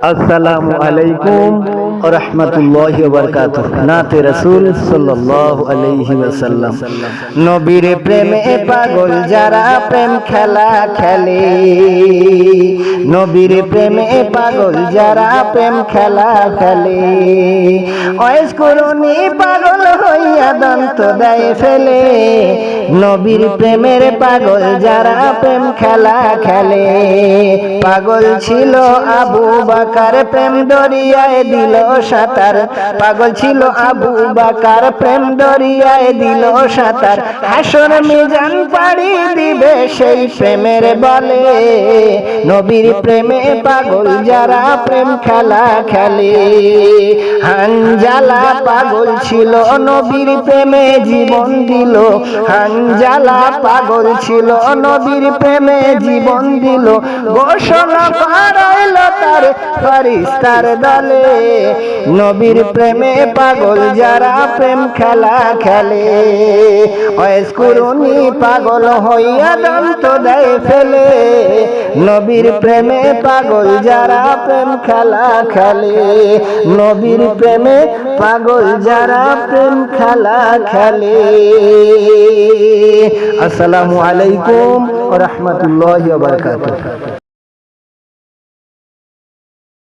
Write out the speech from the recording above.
আসসালামু আলাইকুম ওয়া রাহমাতুল্লাহি ওয়া বারাকাতুহু। নাতে রাসূল সাল্লাল্লাহু আলাইহি ওয়াসাল্লাম। নবীর প্রেমে পাগল যারা প্রেম খেলা খেলে, নবীর প্রেমে পাগল যারা প্রেম খেলা খেলে, ওয়াইস করুনি পাগল হইয়া দন্ত দেয় ফেলে। নবীর প্রেমের পাগল যারা প্রেম খেলা খেলে, পাগল ছিল আবু বকর প্রেম দরিয়ায় দিল সাঁতার, পাগল ছিল আবু বকর প্রেম দরিয়ায় দিল সাঁতার। হাসর মিজান পাড়ি দিবে সেই প্রেমের বলে, নবীর প্রেমে পাগল যারা প্রেম খেলা খেলে। হানজালা পাগল ছিল নবীর প্রেমে জীবন দিল, হানজালা পাগল ছিল নবীর প্রেমে জীবন দিল। ঘোষণা করাইল তার ফেরেশতার দলে, নবীর প্রেমে পাগল যারা প্রেম খেলা খেলে, ওয়াইস করুনি পাগল হইয়া দন্ত দেয় ফেলে। নবীর প্রেমে পাগল যারা প্রেম খেলা খেলে, নবীর প্রেমে পাগল যারা প্রেম খেলা খেলে। আসসালামু আলাইকুম ওয়া রাহমাতুল্লাহি ওয়া বারাকাতুহু।